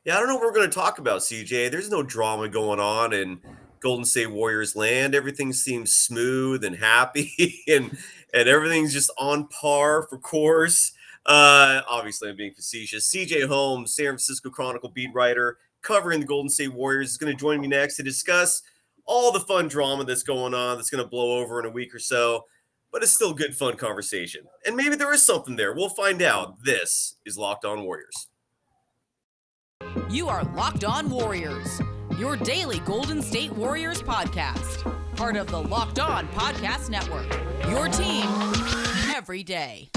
Yeah, I don't know what we're going to talk about, CJ. There's no drama going on in Golden State Warriors land. Everything seems smooth and happy, and everything's just on par for course. Obviously, I'm being facetious. CJ Holmes, San Francisco Chronicle beat writer, covering the Golden State Warriors, is going to join me next to discuss all the fun drama that's going on. That's going to blow over in a week or so, but it's still good, fun conversation. And maybe there is something there. We'll find out. This is Locked On Warriors. You are Locked On Warriors, your daily Golden State Warriors podcast. Part of the Locked On Podcast Network, your team every day.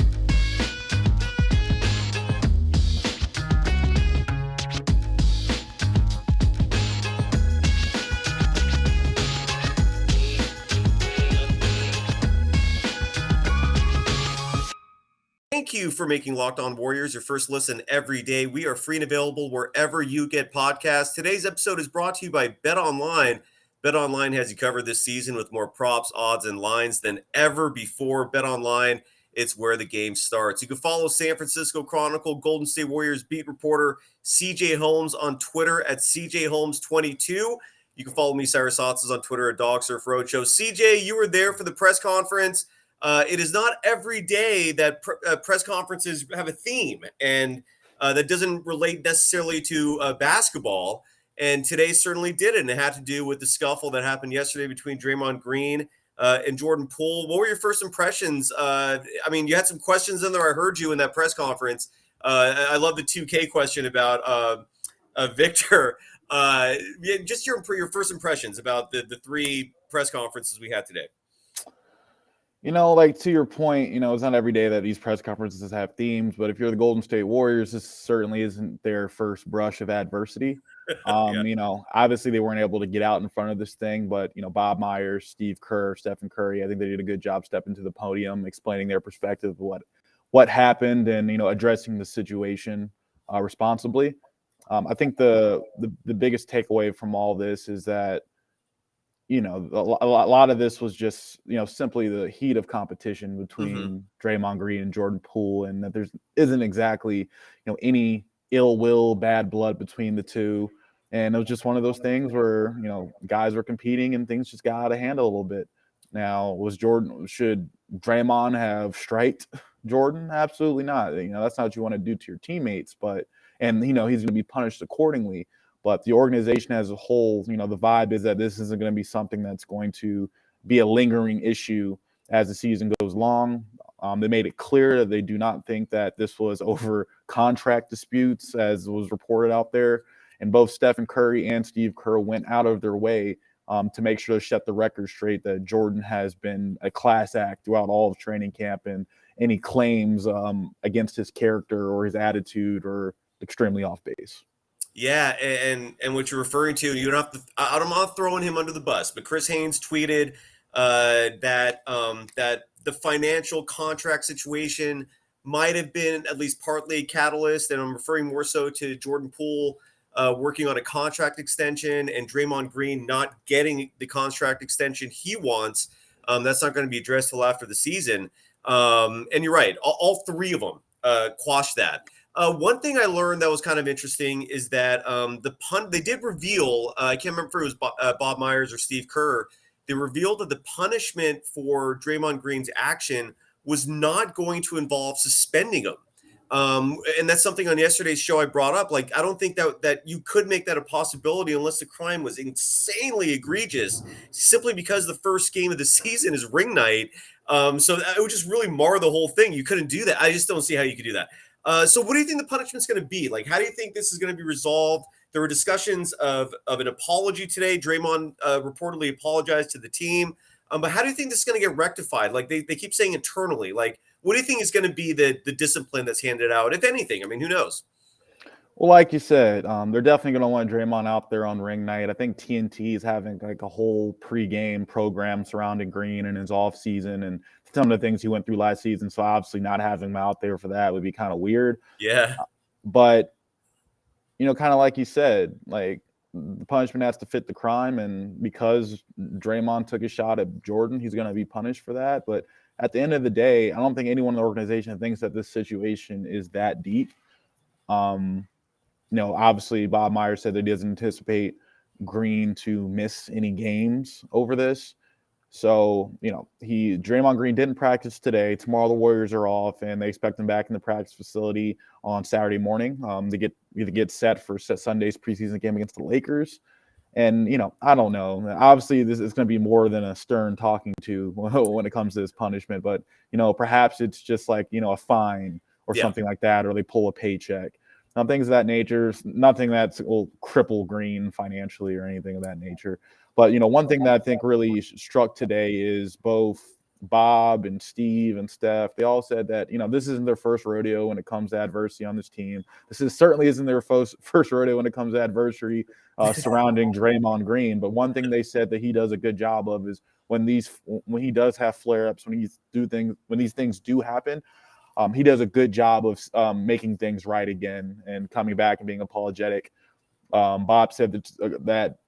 Thank you for making Locked On Warriors your first listen every day. We are free and available wherever you get podcasts. Today's episode is brought to you by BetOnline. BetOnline has you covered this season with more props, odds, and lines than ever before. BetOnline, it's where the game starts. You can follow San Francisco Chronicle Golden State Warriors beat reporter CJ Holmes on Twitter at CJHolmes22. You can follow me, Cyrus Saatsaz, on Twitter at DogSurf Roadshow. CJ, you were there for the press conference. It is not every day that press conferences have a theme, and that doesn't relate necessarily to basketball. And today certainly did it, and it had to do with the scuffle that happened yesterday between Draymond Green and Jordan Poole. What were your first impressions? I mean, you had some questions in there. I heard you in that press conference. I love the 2K question about Victor. Just your first impressions about the three press conferences we had today. Like to your point, it's not every day that these press conferences have themes, but if you're the Golden State Warriors, this certainly isn't their first brush of adversity. Yeah. Obviously they weren't able to get out in front of this thing, but, Bob Myers, Steve Kerr, Stephen Curry, I think they did a good job stepping to the podium, explaining their perspective of what happened and, addressing the situation responsibly. I think the biggest takeaway from all this is that, a lot of this was just, simply the heat of competition between Draymond Green and Jordan Poole, and that isn't exactly, any ill will, bad blood between the two. And it was just one of those things where, guys were competing and things just got out of hand a little bit. Now, should Draymond have striked Jordan? Absolutely not. That's not what you want to do to your teammates, and he's going to be punished accordingly. But the organization as a whole, the vibe is that this isn't going to be something that's going to be a lingering issue as the season goes long. They made it clear that they do not think that this was over contract disputes, as was reported out there. And both Stephen Curry and Steve Kerr went out of their way to make sure to set the record straight that Jordan has been a class act throughout all of training camp, and any claims against his character or his attitude are extremely off base. Yeah, and what you're referring to, you don't have to. I'm not throwing him under the bus, but Chris Haynes tweeted that the financial contract situation might have been at least partly a catalyst, and I'm referring more so to Jordan Poole working on a contract extension and Draymond Green not getting the contract extension he wants. That's not going to be addressed till after the season. And you're right, all three of them quashed that. One thing I learned that was kind of interesting is that they did reveal, I can't remember if it was Bob Myers or Steve Kerr, they revealed that the punishment for Draymond Green's action was not going to involve suspending him. And that's something on yesterday's show I brought up. Like, I don't think that you could make that a possibility unless the crime was insanely egregious, simply because the first game of the season is ring night. So it would just really mar the whole thing. You couldn't do that. I just don't see how you could do that. So what do you think the punishment's going to be? Like, how do you think this is going to be resolved? There were discussions of an apology today. Draymond reportedly apologized to the team. But how do you think this is going to get rectified? Like, they keep saying internally. Like, what do you think is going to be the discipline that's handed out, if anything? I mean, who knows? Well, like you said, they're definitely going to want Draymond out there on ring night. I think TNT is having like a whole pregame program surrounding Green and his off season and some of the things he went through last season. So obviously not having him out there for that would be kind of weird. Yeah. But, kind of like you said, like the punishment has to fit the crime. And because Draymond took a shot at Jordan, he's going to be punished for that. But at the end of the day, I don't think anyone in the organization thinks that this situation is that deep. Obviously Bob Myers said that he doesn't anticipate Green to miss any games over this. So, Draymond Green didn't practice today. Tomorrow the Warriors are off, and they expect him back in the practice facility on Saturday morning to get set for Sunday's preseason game against the Lakers. And, I don't know. Obviously, this is going to be more than a stern talking to when it comes to this punishment. But, perhaps it's just like, a fine or something like that, or they pull a paycheck. Things of that nature. Nothing that will cripple Green financially or anything of that nature. But, one thing that I think really struck today is both Bob and Steve and Steph, they all said that, this isn't their first rodeo when it comes to adversity on this team. Certainly isn't their first rodeo when it comes to adversity surrounding Draymond Green. But one thing they said that he does a good job of is when he does have flare-ups, when these things do happen, he does a good job of making things right again and coming back and being apologetic. Bob said that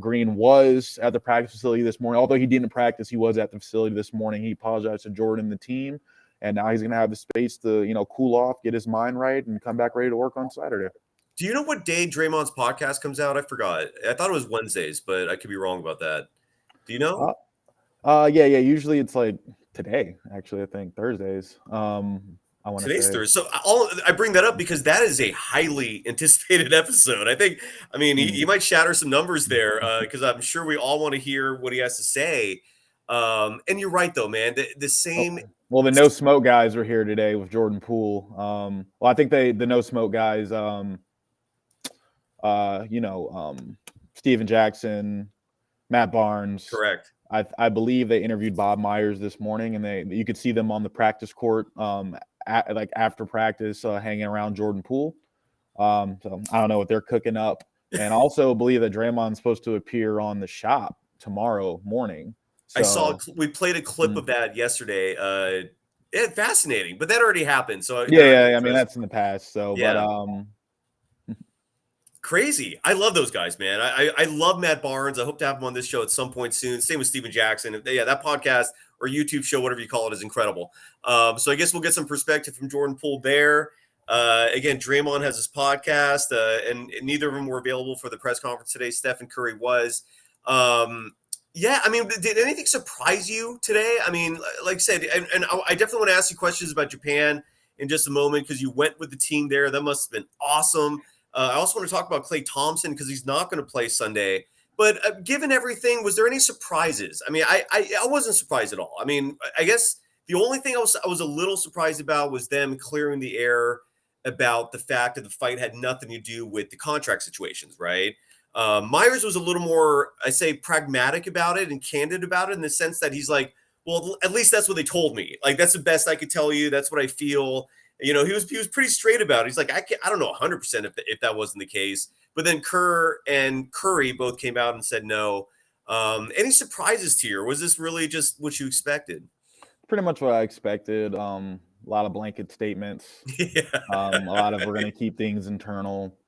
Green was at the practice facility this morning. Although he didn't practice, he was at the facility this morning. He apologized to Jordan and the team, and now he's going to have the space to, cool off, get his mind right, and come back ready to work on Saturday. Do you know what day Draymond's podcast comes out? I forgot. I thought it was Wednesdays, but I could be wrong about that. Do you know? Yeah. Usually it's like today, actually, I think Thursdays. Today's Thursday. So I bring that up because that is a highly anticipated episode. I mean, he might shatter some numbers there because I'm sure we all want to hear what he has to say. And you're right, though, man. The same. Well, the No Smoke guys were here today with Jordan Poole. I think the No Smoke guys, Steven Jackson, Matt Barnes. Correct. I believe they interviewed Bob Myers this morning, and you could see them on the practice court after practice hanging around Jordan Poole. So I don't know what they're cooking up. And also believe that Draymond's supposed to appear on The Shop tomorrow morning. So, we played a clip of that yesterday. Fascinating, but that already happened. So I mean, that's in the past. So, yeah. Crazy. I love those guys, man. I love Matt Barnes. I hope to have him on this show at some point soon. Same with Steven Jackson. Yeah, that podcast or YouTube show, whatever you call it, is incredible. So I guess we'll get some perspective from Jordan Poole there. Again, Draymond has his podcast, and neither of them were available for the press conference today. Stephen Curry was. Yeah, I mean, did anything surprise you today? I mean, like I said, and I definitely want to ask you questions about Japan in just a moment because you went with the team there. That must have been awesome. I also want to talk about Klay Thompson because he's not going to play Sunday. But given everything, was there any surprises? I mean, I wasn't surprised at all. I mean, I guess the only thing I was a little surprised about was them clearing the air about the fact that the fight had nothing to do with the contract situations, right? Myers was a little more, I say, pragmatic about it and candid about it in the sense that he's like, well, at least that's what they told me. Like, that's the best I could tell you. That's what I feel. He was pretty straight about it. He's like, I don't know 100% if that wasn't the case. But then Kerr and Curry both came out and said no. Any surprises to you? Or was this really just what you expected? Pretty much what I expected. A lot of blanket statements. Yeah. A lot of we're going to keep things internal.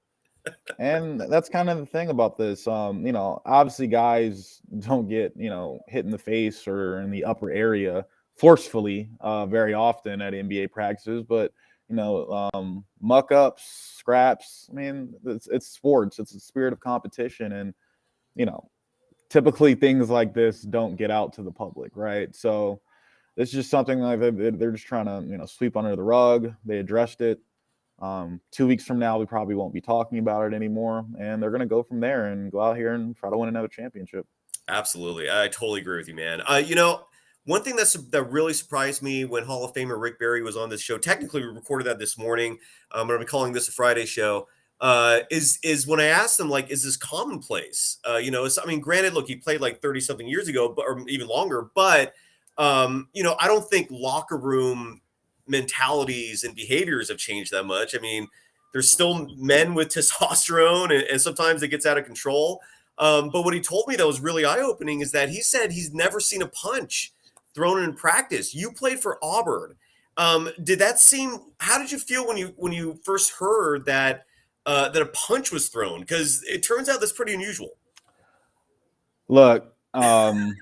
And that's kind of the thing about this. Obviously guys don't get, hit in the face or in the upper area forcefully very often at NBA practices, but muck ups, scraps. I mean, it's sports. It's a spirit of competition, and typically things like this don't get out to the public, right? So it's just something like they're just trying to sweep under the rug. They addressed it. 2 weeks from now, we probably won't be talking about it anymore, and they're going to go from there and go out here and try to win another championship. Absolutely, I totally agree with you, man. One thing that really surprised me when Hall of Famer Rick Barry was on this show, technically we recorded that this morning. I'm going to be calling this a Friday show. Is when I asked him, like, is this commonplace? I mean, granted, look, he played like 30 something years ago, or even longer, but I don't think locker room mentalities and behaviors have changed that much. I mean, there's still men with testosterone, and sometimes it gets out of control. But what he told me that was really eye-opening is that he said he's never seen a punch thrown in practice. You played for Auburn. How did you feel when you first heard that a punch was thrown? Because it turns out that's pretty unusual. Look, I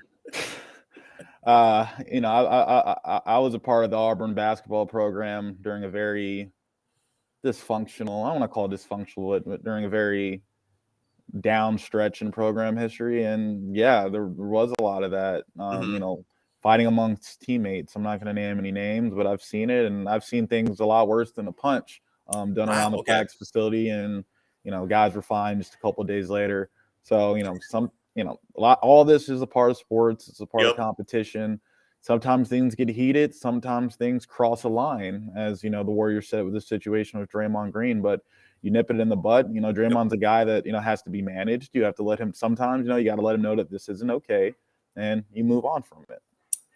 was a part of the Auburn basketball program during a very dysfunctional. I don't want to call it dysfunctional, but during a very down stretch in program history. And yeah, there was a lot of that, fighting amongst teammates. I'm not going to name any names, but I've seen it, and I've seen things a lot worse than a punch done around the practice facility. And, guys were fine just a couple of days later. So, all this is a part of sports. It's a part of competition. Sometimes things get heated. Sometimes things cross a line, as, the Warriors said with this situation with Draymond Green. But you nip it in the bud. Draymond's a guy that, has to be managed. You have to let him sometimes, you got to let him know that this isn't okay, and you move on from it.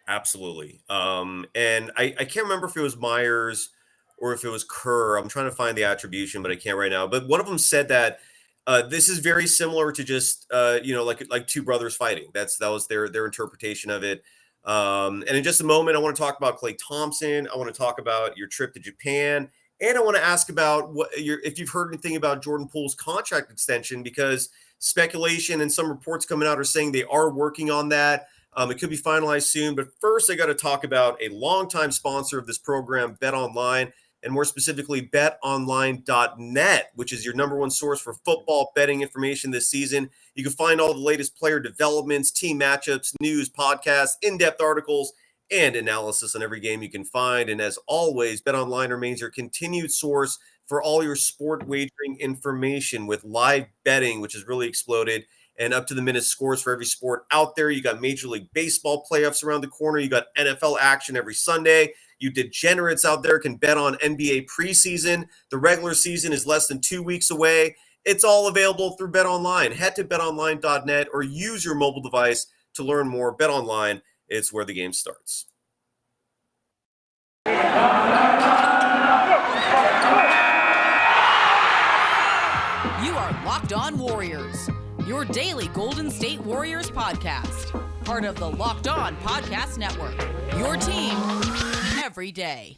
Absolutely. And I can't remember if it was Myers or if it was Kerr. I'm trying to find the attribution, but I can't right now. But one of them said that this is very similar to just, like two brothers fighting. That was their interpretation of it. And in just a moment, I want to talk about Klay Thompson. I want to talk about your trip to Japan. And I want to ask about if you've heard anything about Jordan Poole's contract extension, because speculation and some reports coming out are saying they are working on that. It could be finalized soon. But first, I got to talk about a longtime sponsor of this program, BetOnline, and more specifically, betonline.net, which is your number one source for football betting information this season. You can find all the latest player developments, team matchups, news, podcasts, in-depth articles, and analysis on every game you can find. And as always, BetOnline remains your continued source for all your sport wagering information with live betting, which has really exploded, and up-to-the-minute scores for every sport out there. You got Major League Baseball playoffs around the corner. You got NFL action every Sunday. You degenerates out there can bet on NBA preseason. The regular season is less than 2 weeks away. It's all available through BetOnline. Head to betonline.net or use your mobile device to learn more. BetOnline, it's where the game starts. You are Locked On Warriors, your daily Golden State Warriors podcast. Part of the Locked On Podcast Network, your team every day.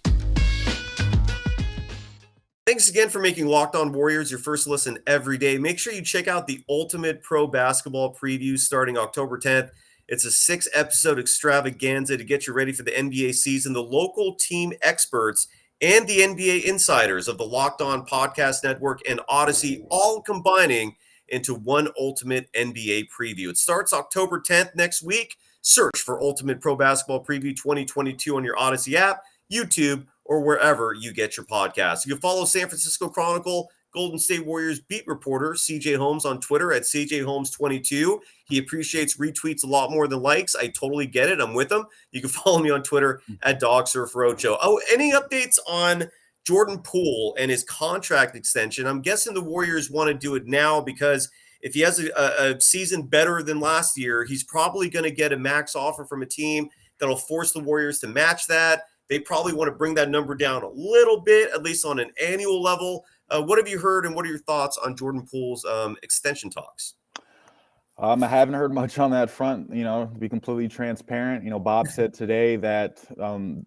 Thanks again for making Locked On Warriors your first listen every day. Make sure you check out the Ultimate Pro Basketball Preview starting October 10th. It's a 6-episode extravaganza to get you ready for the NBA season. The local team experts and the NBA insiders of the Locked On Podcast Network and Odyssey all combining into one ultimate NBA preview. It starts October 10th next week. Search for Ultimate Pro Basketball Preview 2022 on your Odyssey app, YouTube, or wherever you get your podcasts. You can follow San Francisco Chronicle Golden State Warriors beat reporter CJ Holmes on Twitter at CJHolmes22. He appreciates retweets a lot more than likes. I totally get it. I'm with him. You can follow me on Twitter at DogSurfRoadshow. Oh, any updates on Jordan Poole and his contract extension? I'm guessing the Warriors want to do it now because if he has a season better than last year, he's probably going to get a max offer from a team that'll force the Warriors to match that. They probably want to bring that number down a little bit, at least on an annual level. What have you heard, and what are your thoughts on Jordan Poole's extension talks? I haven't heard much on that front, to be completely transparent. Bob said today that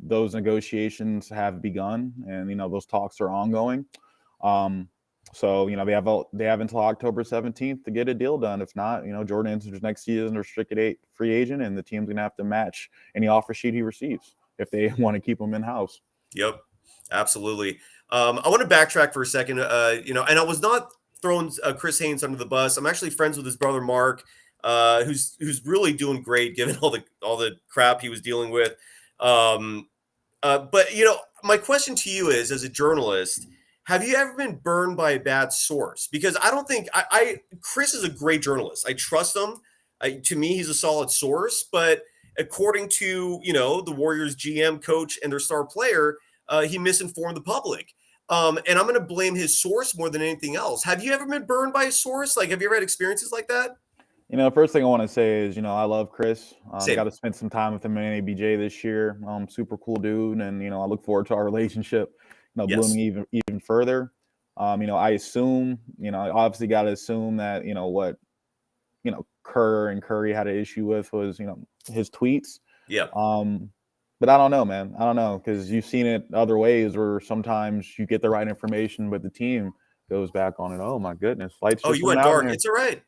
those negotiations have begun and, those talks are ongoing. So, they have until October 17th to get a deal done. If not, Jordan enters next season restricted free agent, and the team's going to have to match any offer sheet he receives if they want to keep him in-house. Yep, absolutely. I want to backtrack for a second, and I was not throwing Chris Haynes under the bus. I'm actually friends with his brother Mark, who's really doing great given all the crap he was dealing with. But my question to you is, as a journalist, have you ever been burned by a bad source? Because I don't think Chris is a great journalist. I trust him. To me, he's a solid source. But according to the Warriors GM, coach, and their star player, he misinformed the public. And I'm going to blame his source more than anything else. Have you ever been burned by a source? Have you ever had experiences like that? First thing I want to say is, I love Chris. Same. Got to spend some time with him in ABJ this year. Super cool dude. And, I look forward to our relationship, Yes. blooming even further. I assume, obviously got to assume that, what, Kerr and Curry had an issue with was, his tweets. Yeah. But I don't know, man. I don't know, because you've seen it other ways where sometimes you get the right information, but the team goes back on it. Oh, my goodness. Lights. Oh, you went dark. It's all right.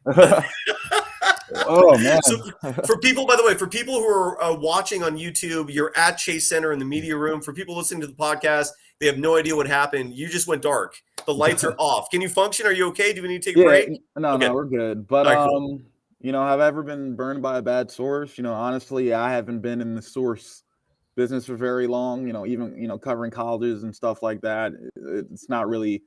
Oh, man. So for people, by the way, for people who are watching on YouTube, you're at Chase Center in the media room. For people listening to the podcast, They have no idea what happened. You just went dark. The lights are off. Can you function? Are you okay? Do we need to take a break? No, Okay. we're good. But All right, cool. have I ever been burned by a bad source? Honestly, I haven't been in the source business for very long. Even covering colleges and stuff like that. It's not really,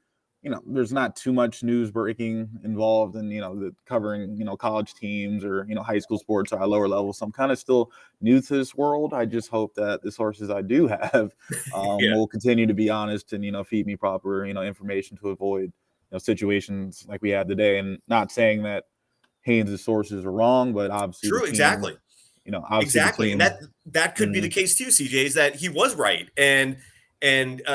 there's not too much news breaking involved in the covering college teams or high school sports at a lower level. So I'm kind of still new to this world. I just hope that the sources I do have will continue to be honest and feed me proper information to avoid situations like we had today. And not saying that Haynes' sources are wrong, but obviously True, exactly. Exactly. And that could be the case too, CJ, is that he was right. And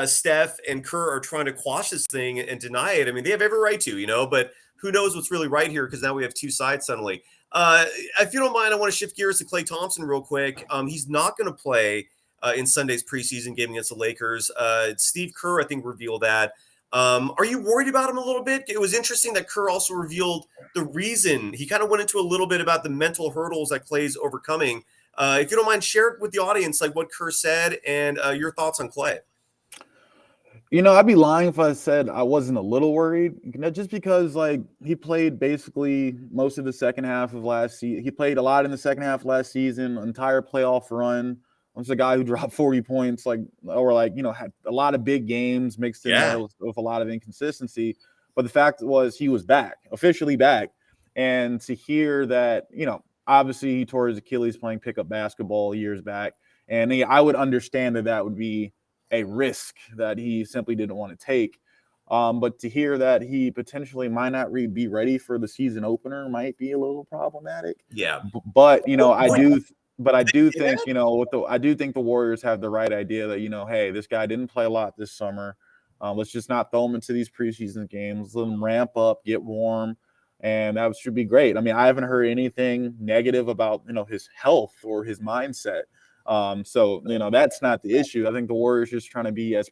Steph and Kerr are trying to quash this thing and deny it. I mean, they have every right to, but who knows what's really right here, because now we have two sides suddenly. If you don't mind, I want to shift gears to Klay Thompson real quick. He's not going to play in Sunday's preseason game against the Lakers. Steve Kerr, I think, revealed that. Are you worried about him a little bit? It was interesting that Kerr also revealed the reason. He kind of went into a little bit about the mental hurdles that Klay's overcoming. If you don't mind, share it with the audience, like what Kerr said and your thoughts on Klay. I'd be lying if I said I wasn't a little worried, just because he played basically most of the second half of last season. He played a lot in the second half of last season, entire playoff run. I was a guy who dropped 40 points, had a lot of big games mixed in there with a lot of inconsistency. But the fact was he was back, officially back. And to hear that, obviously he tore his Achilles playing pickup basketball years back. And I would understand that would be a risk that he simply didn't want to take. But to hear that he potentially might not be ready for the season opener might be a little problematic. Yeah. But, I do think, I do think the Warriors have the right idea that, hey, this guy didn't play a lot this summer. Let's just not throw him into these preseason games. Let him ramp up, get warm, and that should be great. I mean, I haven't heard anything negative about, his health or his mindset. So, that's not the issue. I think the Warriors just trying to be as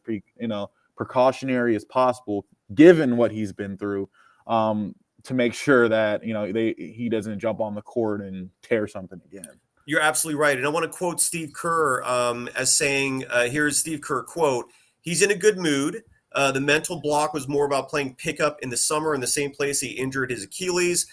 precautionary as possible, given what he's been through, to make sure that, he doesn't jump on the court and tear something again. You're absolutely right. And I want to quote Steve Kerr as saying, here's Steve Kerr quote, "He's in a good mood. The mental block was more about playing pickup in the summer in the same place he injured his Achilles.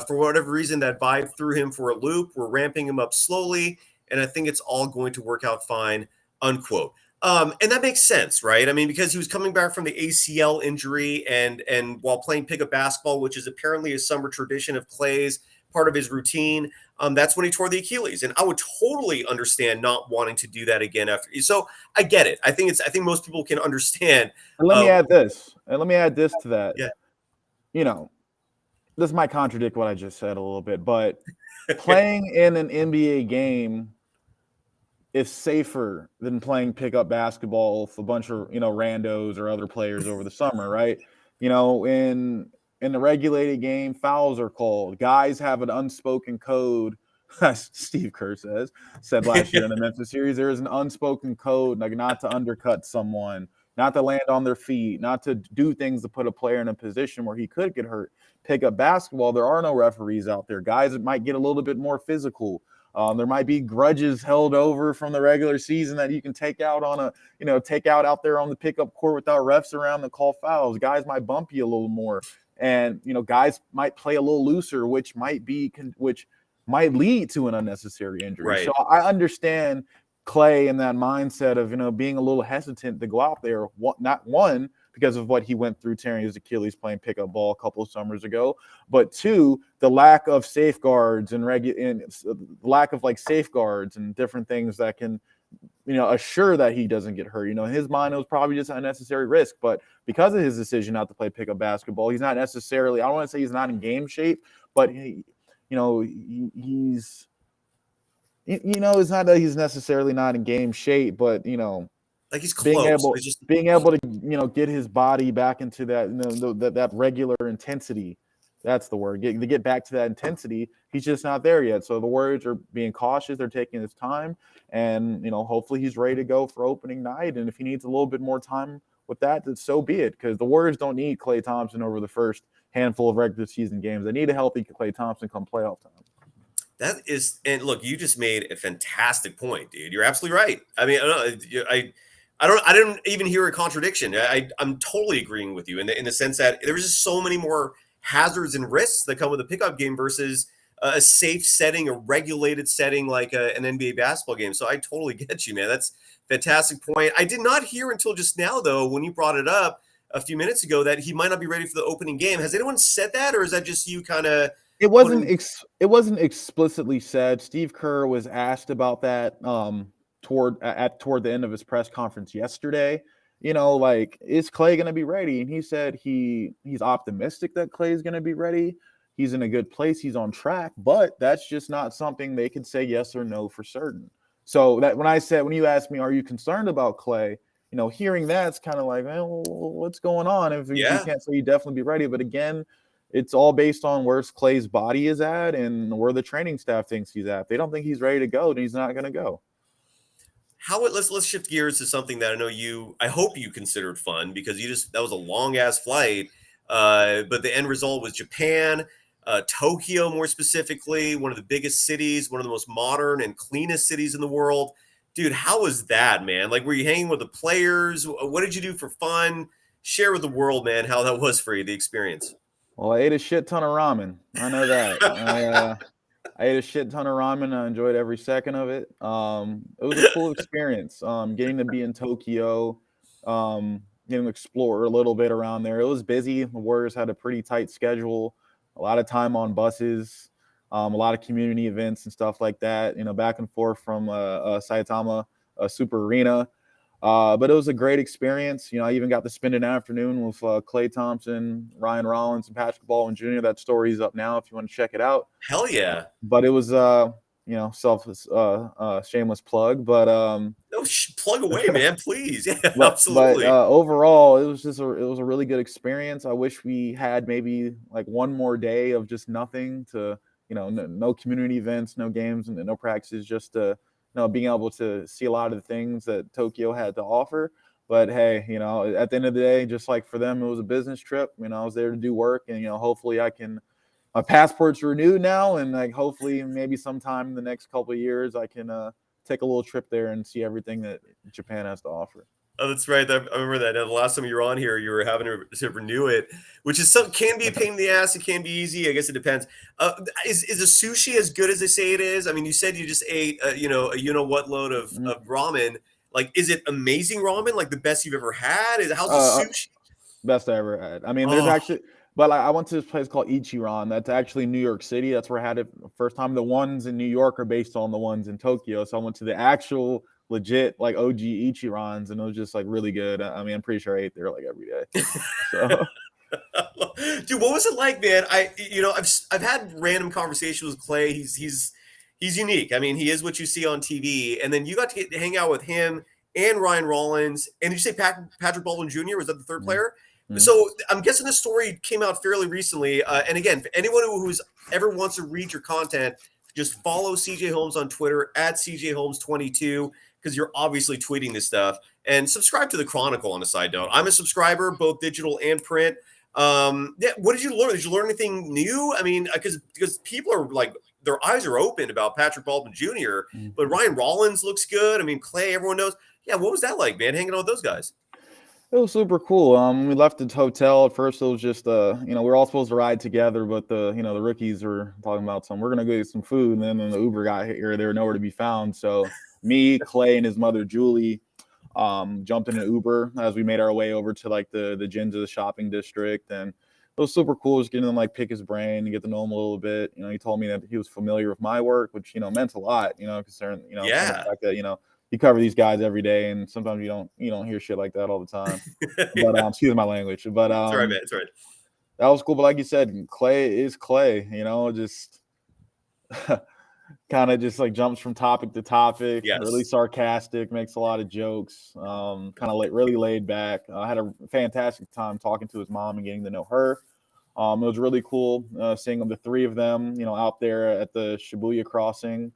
For whatever reason, that vibe threw him for a loop. We're ramping him up slowly, and I think it's all going to work out fine," unquote. And that makes sense, right? I mean, because he was coming back from the ACL injury and while playing pickup basketball, which is apparently a summer tradition of Klay's, part of his routine, that's when he tore the Achilles. And I would totally understand not wanting to do that again after. So I get it. I think most people can understand. And let me add this. And let me add this to that. Yeah. This might contradict what I just said a little bit, but playing in an NBA game is safer than playing pickup basketball with a bunch of, randos or other players over the summer, right? In the regulated game, fouls are called. Guys have an unspoken code, as Steve Kerr said last year in the Memphis series. There is an unspoken code, not to undercut someone, not to land on their feet, not to do things to put a player in a position where he could get hurt. Pick up basketball, there are no referees out there. Guys might get a little bit more physical. There might be grudges held over from the regular season that you can take out out there on the pickup court without refs around to call fouls. Guys might bump you a little more. And, guys might play a little looser, which might lead to an unnecessary injury. Right. So I understand Klay and that mindset of, being a little hesitant to go out there, not one, because of what he went through tearing his Achilles playing pickup ball a couple of summers ago, but two, the lack of safeguards and lack of safeguards and different things that can, assure that he doesn't get hurt. In his mind, it was probably just unnecessary risk, but because of his decision not to play pickup basketball, he's not necessarily, I don't want to say he's not in game shape, but he's, it's not that he's necessarily not in game shape, but, he's close. Being able to, get his body back into that, that regular intensity. That's the word. To get back to that intensity, he's just not there yet. So the Warriors are being cautious. They're taking his time, and hopefully he's ready to go for opening night. And if he needs a little bit more time with that, then so be it. Because the Warriors don't need Klay Thompson over the first handful of regular season games. They need a healthy Klay Thompson come playoff time. That is, and look, you just made a fantastic point, dude. You're absolutely right. I mean, I I didn't even hear a contradiction. I'm totally agreeing with you in the sense that there's just so many more hazards and risks that come with a pickup game versus a safe setting, a regulated setting like an NBA basketball game. So I totally get you, man. That's a fantastic point. I did not hear until just now, though, when you brought it up a few minutes ago, that he might not be ready for the opening game. Has anyone said that, or is that just you kind of? It wasn't explicitly said. Steve Kerr was asked about that toward the end of his press conference yesterday. Like, is Klay going to be ready? And he said he's optimistic that Klay is going to be ready. He's in a good place. He's on track, but that's just not something they could say yes or no for certain. So that when you asked me, are you concerned about Klay? Hearing that's kind of like, well, what's going on? If you can't say he'd definitely be ready, but again, it's all based on where Klay's body is at and where the training staff thinks he's at. If they don't think he's ready to go, then he's not going to go. Let's shift gears to something that I hope you considered fun, because that was a long ass flight. But the end result was Japan, Tokyo, more specifically, one of the biggest cities, one of the most modern and cleanest cities in the world. Dude, how was that, man? Like, were you hanging with the players? What did you do for fun? Share with the world, man, how that was for you, the experience. Well, I ate a shit ton of ramen. I know that. I ate a shit ton of ramen. I enjoyed every second of it. It was a cool experience. Getting to be in Tokyo, getting to explore a little bit around there. It was busy. The Warriors had a pretty tight schedule, a lot of time on buses, a lot of community events and stuff like that, back and forth from Saitama Super Arena. But it was a great experience. I even got to spend an afternoon with Klay Thompson, Ryan Rollins, and Patrick Baldwin Jr. That story's up now if you want to check it out. Hell yeah. But it was, shameless plug. But plug away, man, please. Yeah, absolutely. But overall, it was a really good experience. I wish we had maybe like one more day of just nothing to, no community events, no games, and no practices, just to being able to see a lot of the things that Tokyo had to offer. But hey, at the end of the day, just like for them, it was a business trip. I was there to do work, and hopefully my passport's renewed now, and like hopefully maybe sometime in the next couple of years I can take a little trip there and see everything that Japan has to offer. Oh, that's right. I remember that. Now, the last time you were on here, you were having to renew it, which can be a pain in the ass. It can be easy. I guess it depends. Is the sushi as good as they say it is? I mean, you said you just ate, what load of ramen. Like, is it amazing ramen? Like the best you've ever had? How's the sushi? Best I ever had. I mean, there's actually, but I went to this place called Ichiran. That's actually New York City. That's where I had it the first time. The ones in New York are based on the ones in Tokyo. So I went to the actual legit like OG Ichirans, and it was just like really good. I mean, I'm pretty sure I ate there like every day. So. Dude, what was it like, man? I've had random conversations with Klay. He's unique. I mean, he is what you see on TV. And then you got to get to hang out with him and Ryan Rollins. And did you say Patrick Baldwin Jr.? Was that the third player? Mm-hmm. So I'm guessing this story came out fairly recently. And again, for anyone who's ever wants to read your content, just follow CJ Holmes on Twitter at CJ Holmes 22, because you're obviously tweeting this stuff. And subscribe to the Chronicle on a side note. I'm a subscriber, both digital and print. What did you learn? Did you learn anything new? I mean, because people are like, their eyes are open about Patrick Baldwin Jr., but Ryan Rollins looks good. I mean, Klay, everyone knows. Yeah, what was that like, man, hanging out with those guys? It was super cool. We left the hotel. At first, it was just, we were all supposed to ride together, but the rookies were talking about we're going to go get some food. And then when the Uber got here, they were nowhere to be found. So me, Klay, and his mother, Julie, jumped in an Uber as we made our way over to like the Ginza shopping district. And it was super cool just getting to like pick his brain and get to know him a little bit. He told me that he was familiar with my work, which, meant a lot, considering, the fact that, you cover these guys every day, and sometimes you don't hear shit like that all the time. But excuse my language. But it's all right, man. It's all right. That was cool. But like you said, Klay is Klay. Just kind of just like jumps from topic to topic. Yes. Really sarcastic, makes a lot of jokes. Kind of really laid back. I had a fantastic time talking to his mom and getting to know her. It was really cool seeing the three of them, out there at the Shibuya crossing.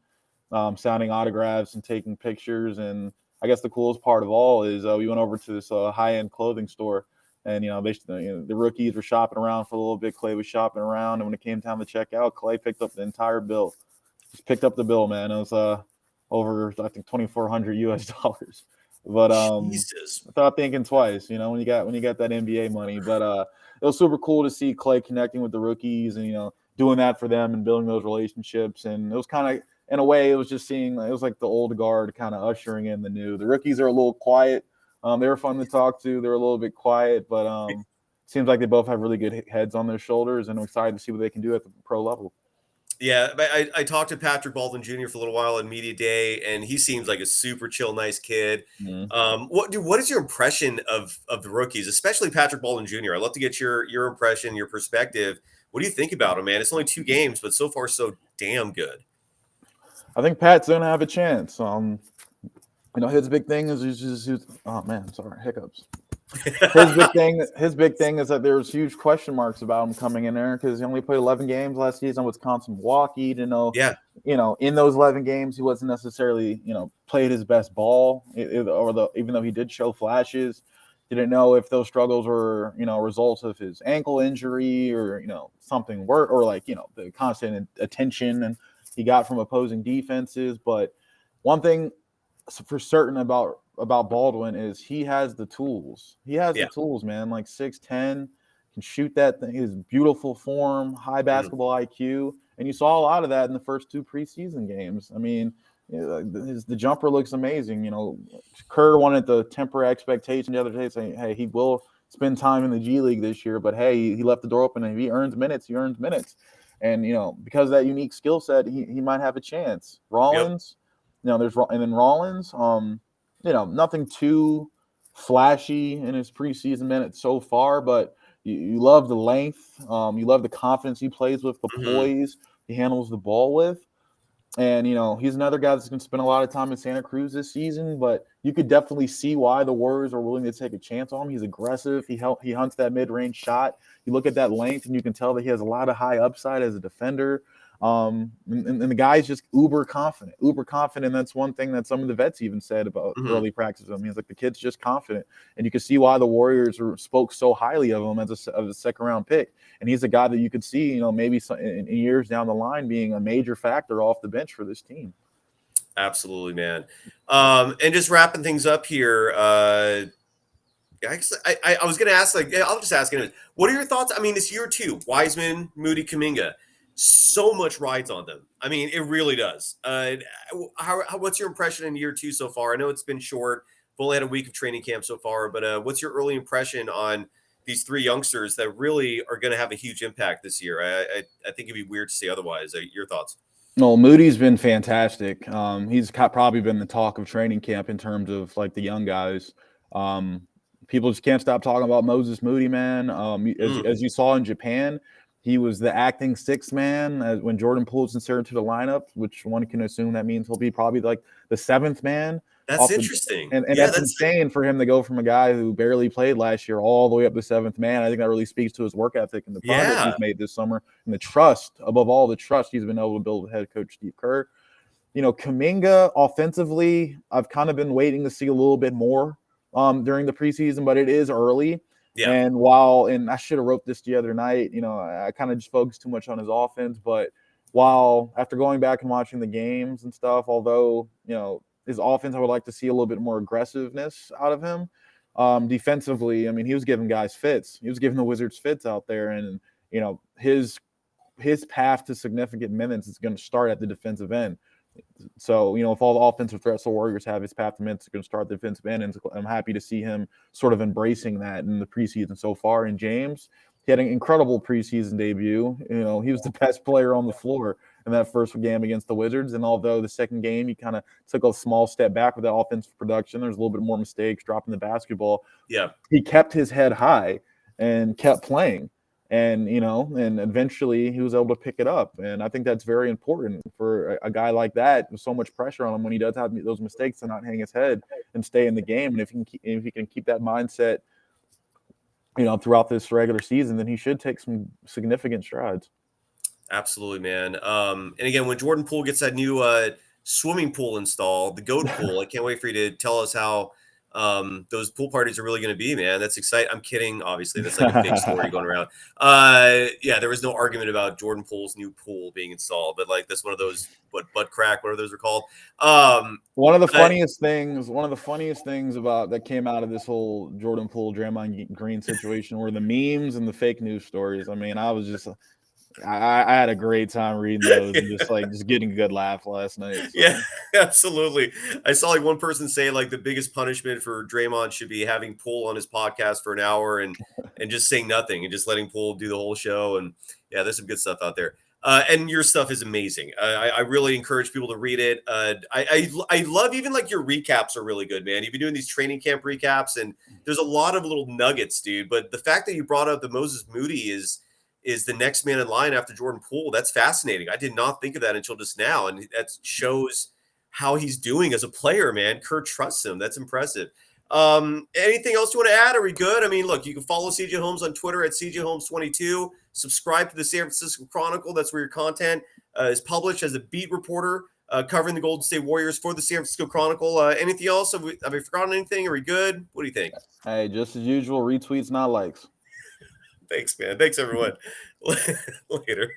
Signing autographs and taking pictures. And I guess the coolest part of all is we went over to this high-end clothing store, and the rookies were shopping around for a little bit. Klay was shopping around, and when it came time to check out, Klay picked up the entire bill. Just picked up the bill, man. It was over, I think, $2,400 US, But Jesus. without thinking twice, when you got that NBA money. But it was super cool to see Klay connecting with the rookies and doing that for them and building those relationships. And it was kind of, in a way, it was like the old guard kind of ushering in the new. The rookies are a little quiet. They were fun to talk to. They were a little bit quiet, but seems like they both have really good heads on their shoulders, and I'm excited to see what they can do at the pro level. Yeah, I talked to Patrick Baldwin Jr. for a little while on media day, and he seems like a super chill, nice kid. Mm-hmm. What is your impression of the rookies, especially Patrick Baldwin Jr.? I'd love to get your impression, your perspective. What do you think about him, man? It's only 2 games, but so far so damn good. I think Pat's gonna have a chance. His big thing is oh man, sorry, hiccups. His big thing is that there's huge question marks about him coming in there because he only played 11 games last season. Wisconsin, Milwaukee. Yeah. In those 11 games, he wasn't necessarily played his best ball, even though he did show flashes. Didn't know if those struggles were results of his ankle injury or something worse, or the constant attention and he got from opposing defenses. But one thing for certain about Baldwin is he has the tools. He has the tools, man. Like 6'10", can shoot that thing. His beautiful form, high basketball IQ, and you saw a lot of that in the first 2 preseason games. I mean, the jumper looks amazing. Kerr wanted to temper expectations the other day, saying, "Hey, he will spend time in the G League this year, but hey, he left the door open, and if he earns minutes, he earns minutes." And because of that unique skill set, he might have a chance. Rollins. There's Rollins. Nothing too flashy in his preseason minutes so far, but you love the length. You love the confidence he plays with, the poise he handles the ball with. And, he's another guy that's going to spend a lot of time in Santa Cruz this season, but you could definitely see why the Warriors are willing to take a chance on him. He's aggressive. He hunts that mid-range shot. You look at that length, and you can tell that he has a lot of high upside as a defender. And the guy's just uber confident. That's one thing that some of the vets even said about early practice. He's like, the kid's just confident, and you can see why the Warriors spoke so highly of him as a second round pick. And he's a guy that you could see, maybe in years down the line being a major factor off the bench for this team. Absolutely, man. And just wrapping things up here. I was going to ask, I'll just ask anyways. What are your thoughts? I mean, it's year 2. Wiseman, Moody, Kuminga. So much rides on them. I mean, it really does. What's your impression in year 2 so far? I know it's been short. We've only had a week of training camp so far, but what's your early impression on these 3 youngsters that really are going to have a huge impact this year? I think it'd be weird to say otherwise. Your thoughts? No, Moody's been fantastic. He's probably been the talk of training camp in terms of the young guys. People just can't stop talking about Moses Moody, man. As you saw in Japan, he was the acting 6th man when Jordan Poole's inserted to the lineup, which one can assume that means he'll be probably the 7th man. That's interesting. And that's insane for him to go from a guy who barely played last year all the way up to 7th man. I think that really speaks to his work ethic and the progress he's made this summer, and the trust, above all, the trust he's been able to build with head coach Steve Kerr. Kuminga offensively, I've kind of been waiting to see a little bit more during the preseason, but it is early. Yeah. And I should have wrote this the other night, I kind of just focused too much on his offense. But after going back and watching the games and stuff, although, his offense, I would like to see a little bit more aggressiveness out of him. Defensively, I mean, he was giving guys fits. He was giving the Wizards fits out there. And, his path to significant minutes is going to start at the defensive end. So, if all the offensive threats the Warriors have, his path to minutes is going to start at the defensive end. And I'm happy to see him sort of embracing that in the preseason so far. And James, he had an incredible preseason debut. He was the best player on the floor in that first game against the Wizards. And although the second game, he kind of took a small step back with that offensive production, there's a little bit more mistakes, dropping the basketball. Yeah. He kept his head high and kept playing. And, and eventually he was able to pick it up. And I think that's very important for a guy like that with so much pressure on him when he does have those mistakes to not hang his head and stay in the game. And if he can keep that mindset, throughout this regular season, then he should take some significant strides. Absolutely, man. And again, when Jordan Poole gets that new swimming pool installed, the goat pool, I can't wait for you to tell us how those pool parties are really going to be, man. That's exciting. I'm kidding. Obviously, that's like a big story going around. Yeah, there was no argument about Jordan Poole's new pool being installed, but like that's one of those butt crack, whatever those are called. One of the funniest things about that came out of this whole Jordan Poole, Draymond Green situation were the memes and the fake news stories. I mean, I had a great time reading those and just getting a good laugh last night. So. Yeah, absolutely. I saw like one person say like the biggest punishment for Draymond should be having Poole on his podcast for an hour and just saying nothing and just letting Poole do the whole show. And yeah, there's some good stuff out there. And your stuff is amazing. I really encourage people to read it. I love even like your recaps are really good, man. You've been doing these training camp recaps, and there's a lot of little nuggets, dude. But the fact that you brought up the Moses Moody is the next man in line after Jordan Poole, that's fascinating. I did not think of that until just now, and that shows how he's doing as a player, man. Kurt trusts him. That's impressive. Anything else you want to add? Are we good? I mean, look, you can follow CJ Holmes on Twitter at CJHolmes22. Subscribe to the San Francisco Chronicle. That's where your content is published as a beat reporter covering the Golden State Warriors for the San Francisco Chronicle. Anything else? Have we forgotten anything? Are we good? What do you think? Hey, just as usual, retweets, not likes. Thanks, man. Thanks, everyone. Later.